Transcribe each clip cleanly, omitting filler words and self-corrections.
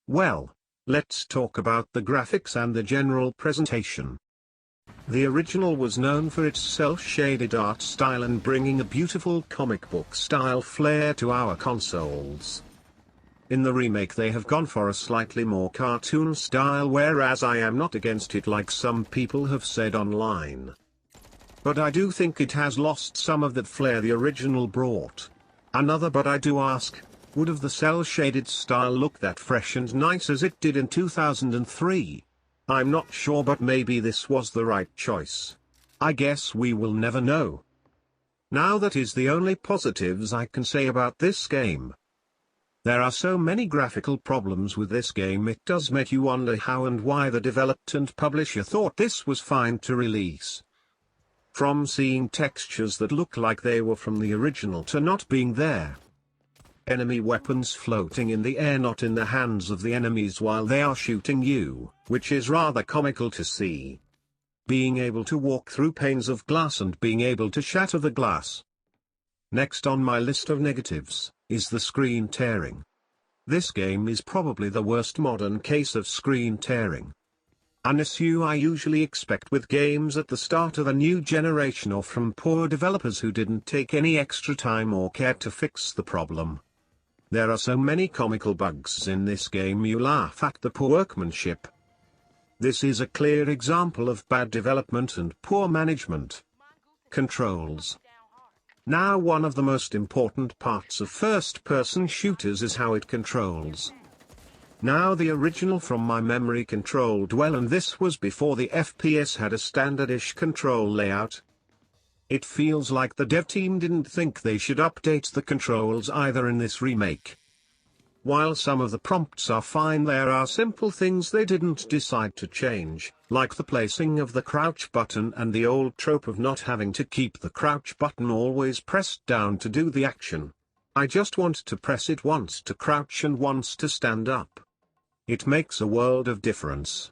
Well, let's talk about the graphics and the general presentation. The original was known for its cel-shaded art style and bringing a beautiful comic book style flair to our consoles. In the remake they have gone for a slightly more cartoon style, whereas I am not against it like some people have said online. But I do think it has lost some of that flair the original brought. But I do ask, would have the cel-shaded style look that fresh and nice as it did in 2003? I'm not sure, but maybe this was the right choice. I guess we will never know. Now that is the only positives I can say about this game. There are so many graphical problems with this game, it does make you wonder how and why the developer and publisher thought this was fine to release. From seeing textures that look like they were from the original to not being there. Enemy weapons floating in the air, not in the hands of the enemies while they are shooting you, which is rather comical to see. Being able to walk through panes of glass and being able to shatter the glass. Next on my list of negatives, is the screen tearing. This game is probably the worst modern case of screen tearing. An issue I usually expect with games at the start of a new generation or from poor developers who didn't take any extra time or care to fix the problem. There are so many comical bugs in this game you laugh at the poor workmanship. This is a clear example of bad development and poor management. Controls. Now, one of the most important parts of first-person shooters is how it controls. Now the original from my memory controlled well, and this was before the FPS had a standard-ish control layout. It feels like the dev team didn't think they should update the controls either in this remake. While some of the prompts are fine, there are simple things they didn't decide to change, like the placing of the crouch button and the old trope of not having to keep the crouch button always pressed down to do the action. I just want to press it once to crouch and once to stand up. It makes a world of difference.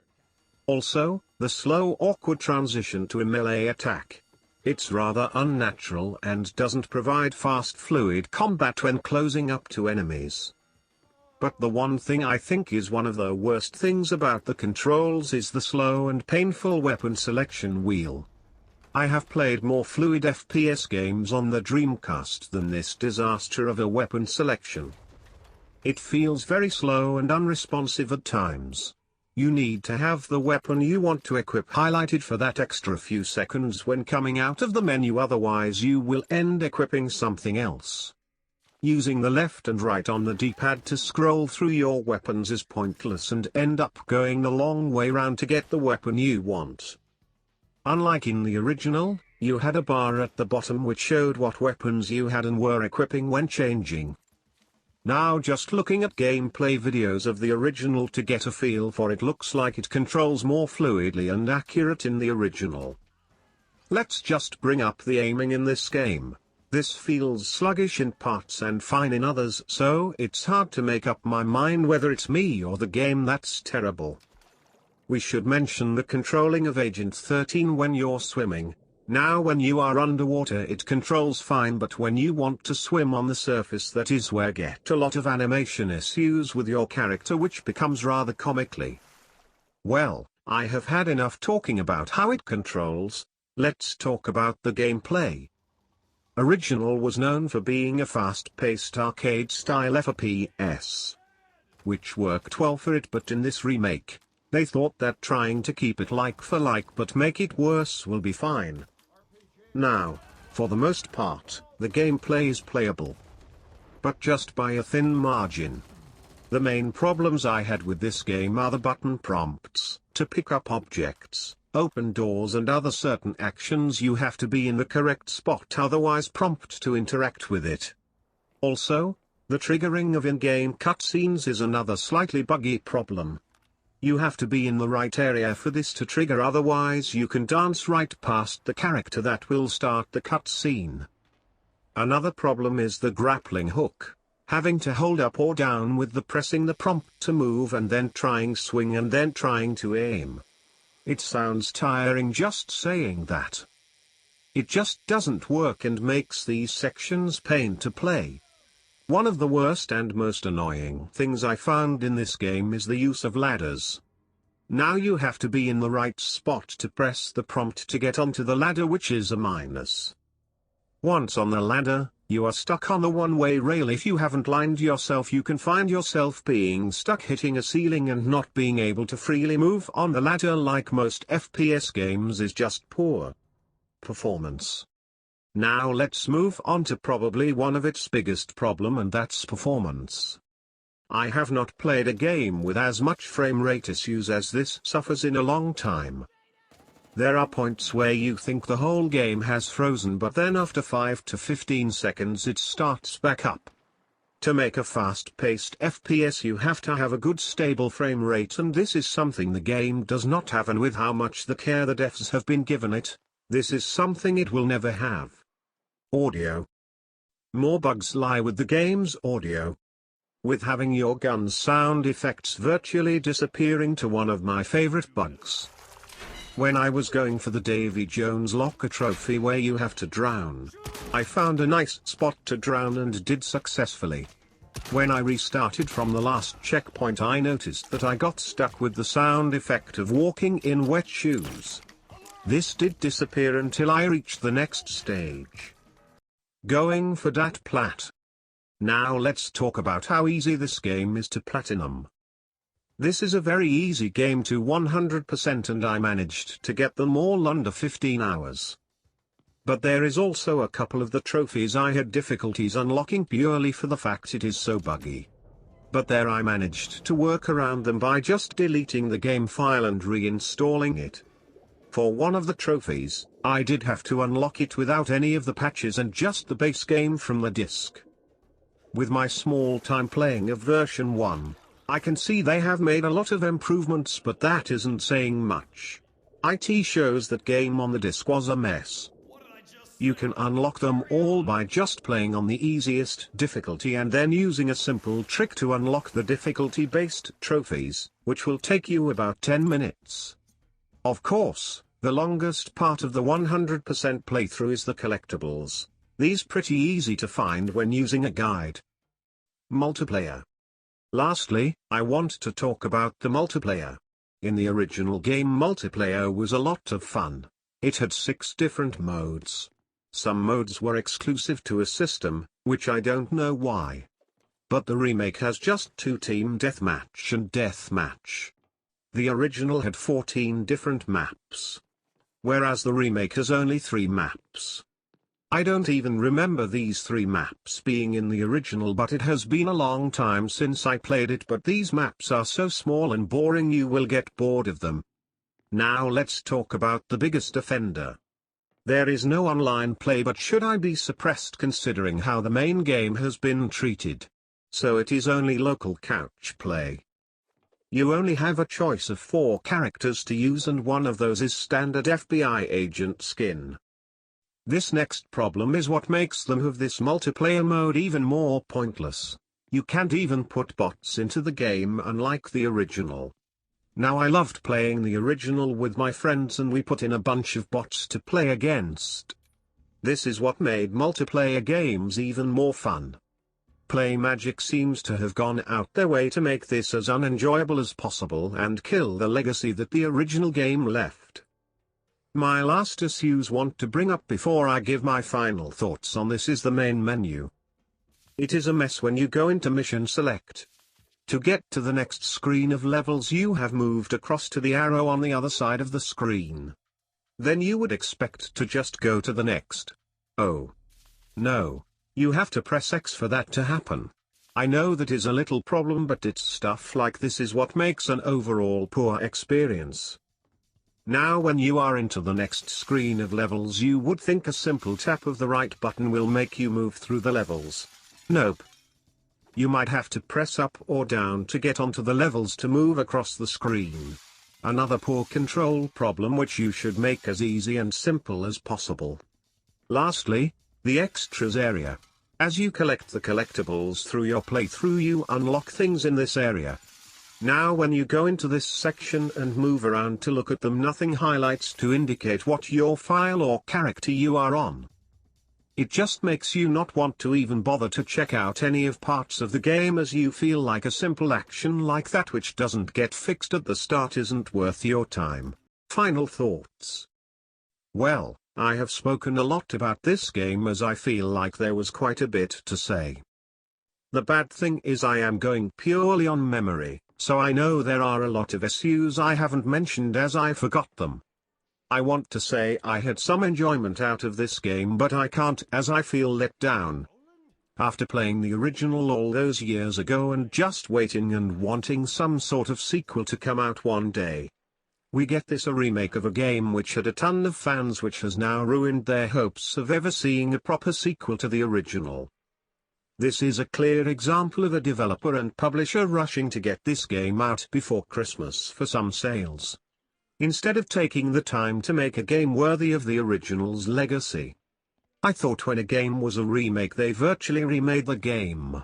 Also, the slow awkward transition to a melee attack. It's rather unnatural and doesn't provide fast fluid combat when closing up to enemies. But the one thing I think is one of the worst things about the controls is the slow and painful weapon selection wheel. I have played more fluid FPS games on the Dreamcast than this disaster of a weapon selection. It feels very slow and unresponsive at times. You need to have the weapon you want to equip highlighted for that extra few seconds when coming out of the menu, otherwise you will end equipping something else. Using the left and right on the D-pad to scroll through your weapons is pointless and end up going the long way round to get the weapon you want. Unlike in the original, you had a bar at the bottom which showed what weapons you had and were equipping when changing. Now just looking at gameplay videos of the original to get a feel for it, looks like it controls more fluidly and accurate in the original. Let's just bring up the aiming in this game. This feels sluggish in parts and fine in others, so it's hard to make up my mind whether it's me or the game that's terrible. We should mention the controlling of Agent 13 when you're swimming. Now when you are underwater it controls fine, but when you want to swim on the surface, that is where get a lot of animation issues with your character, which becomes rather comically. Well, I have had enough talking about how it controls. Let's talk about the gameplay. Original was known for being a fast-paced arcade-style FPS, which worked well for it, but in this remake, they thought that trying to keep it like for like but make it worse will be fine. Now, for the most part, the gameplay is playable, but just by a thin margin. The main problems I had with this game are the button prompts. To pick up objects, open doors and other certain actions you have to be in the correct spot, otherwise prompt to interact with it. Also, the triggering of in-game cutscenes is another slightly buggy problem. You have to be in the right area for this to trigger, otherwise you can dance right past the character that will start the cutscene. Another problem is the grappling hook. Having to hold up or down with the pressing the prompt to move and then trying swing and then trying to aim. It sounds tiring just saying that. It just doesn't work and makes these sections pain to play. One of the worst and most annoying things I found in this game is the use of ladders. Now you have to be in the right spot to press the prompt to get onto the ladder, which is a minus. Once on the ladder, you are stuck on the one-way rail. If you haven't lined yourself, you can find yourself being stuck hitting a ceiling and not being able to freely move on the ladder. Like most FPS games, is just poor performance. Now let's move on to probably one of its biggest problem, and that's performance. I have not played a game with as much frame rate issues as this suffers in a long time. There are points where you think the whole game has frozen, but then after 5 to 15 seconds it starts back up. To make a fast-paced FPS you have to have a good stable frame rate, and this is something the game does not have, and with how much the care the devs have been given it, this is something it will never have. Audio. More bugs lie with the game's audio. With having your gun's sound effects virtually disappearing to one of my favorite bugs. When I was going for the Davy Jones locker trophy where you have to drown, I found a nice spot to drown and did successfully. When I restarted from the last checkpoint, I noticed that I got stuck with the sound effect of walking in wet shoes. This did disappear until I reached the next stage. Going for dat plat. Now let's talk about how easy this game is to platinum. This is a very easy game to 100%, and I managed to get them all under 15 hours. But there is also a couple of the trophies I had difficulties unlocking purely for the fact it is so buggy. But there I managed to work around them by just deleting the game file and reinstalling it. For one of the trophies, I did have to unlock it without any of the patches and just the base game from the disc. With my small time playing of version 1, I can see they have made a lot of improvements, but that isn't saying much. IT shows that game on the disc was a mess. You can unlock them all by just playing on the easiest difficulty and then using a simple trick to unlock the difficulty-based trophies, which will take you about 10 minutes. Of course, the longest part of the 100% playthrough is the collectibles. These pretty easy to find when using a guide. Multiplayer. Lastly, I want to talk about the multiplayer. In the original game, multiplayer was a lot of fun. It had 6 different modes. Some modes were exclusive to a system, which I don't know why. But the remake has just 2: team deathmatch and deathmatch. The original had 14 different maps, whereas the remake has only 3 maps. I don't even remember these 3 maps being in the original, but it has been a long time since I played it. But these maps are so small and boring you will get bored of them. Now let's talk about the biggest offender. There is no online play, but should I be suppressed considering how the main game has been treated? So it is only local couch play. You only have a choice of 4 characters to use, and one of those is standard FBI agent skin. This next problem is what makes them have this multiplayer mode even more pointless. You can't even put bots into the game, unlike the original. Now I loved playing the original with my friends, and we put in a bunch of bots to play against. This is what made multiplayer games even more fun. PlayMagic seems to have gone out their way to make this as unenjoyable as possible and kill the legacy that the original game left. My last issues want to bring up before I give my final thoughts on this is the main menu. It is a mess when you go into mission select. To get to the next screen of levels you have moved across to the arrow on the other side of the screen. Then you would expect to just go to the next. Oh. No. You have to press X for that to happen. I know that is a little problem, but it's stuff like this is what makes an overall poor experience. Now when you are into the next screen of levels you would think a simple tap of the right button will make you move through the levels. Nope. You might have to press up or down to get onto the levels to move across the screen. Another poor control problem which you should make as easy and simple as possible. Lastly, the extras area. As you collect the collectibles through your playthrough you unlock things in this area. Now when you go into this section and move around to look at them, nothing highlights to indicate what your file or character you are on. It just makes you not want to even bother to check out any of parts of the game, as you feel like a simple action like that which doesn't get fixed at the start isn't worth your time. Final thoughts. Well, I have spoken a lot about this game as I feel like there was quite a bit to say. The bad thing is I am going purely on memory, so I know there are a lot of issues I haven't mentioned as I forgot them. I want to say I had some enjoyment out of this game, but I can't as I feel let down. After playing the original all those years ago and just waiting and wanting some sort of sequel to come out one day, we get this a remake of a game which had a ton of fans, which has now ruined their hopes of ever seeing a proper sequel to the original. This is a clear example of a developer and publisher rushing to get this game out before Christmas for some sales, instead of taking the time to make a game worthy of the original's legacy. I thought when a game was a remake they virtually remade the game.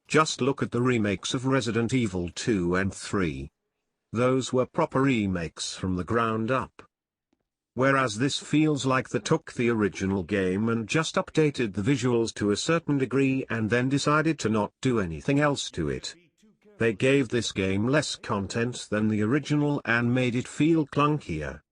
Just look at the remakes of Resident Evil 2 and 3. Those were proper remakes from the ground up. Whereas this feels like they took the original game and just updated the visuals to a certain degree and then decided to not do anything else to it. They gave this game less content than the original and made it feel clunkier.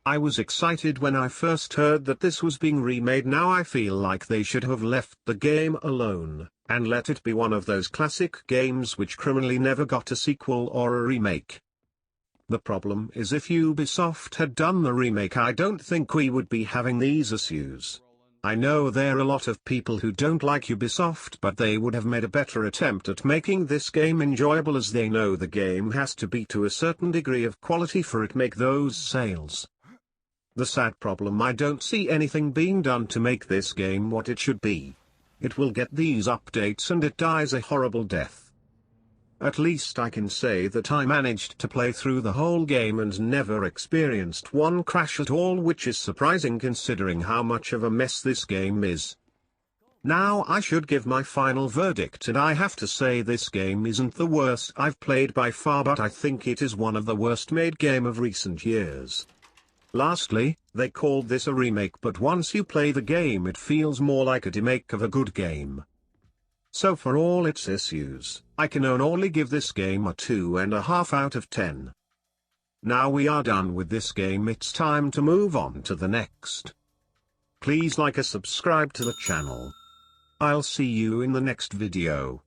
I was excited when I first heard that this was being remade. Now I feel like they should have left the game alone, and let it be one of those classic games which criminally never got a sequel or a remake. The problem is if Ubisoft had done the remake, I don't think we would be having these issues. I know there are a lot of people who don't like Ubisoft, but they would have made a better attempt at making this game enjoyable, as they know the game has to be to a certain degree of quality for it make those sales. The sad problem, I don't see anything being done to make this game what it should be. It will get these updates and it dies a horrible death. At least I can say that I managed to play through the whole game and never experienced one crash at all, which is surprising considering how much of a mess this game is. Now I should give my final verdict, and I have to say this game isn't the worst I've played by far, but I think it is one of the worst made game of recent years. Lastly, they called this a remake, but once you play the game it feels more like a remake of a good game. So for all its issues, I can only give this game a 2.5 out of 10. Now we are done with this game, it's time to move on to the next. Please like and subscribe to the channel. I'll see you in the next video.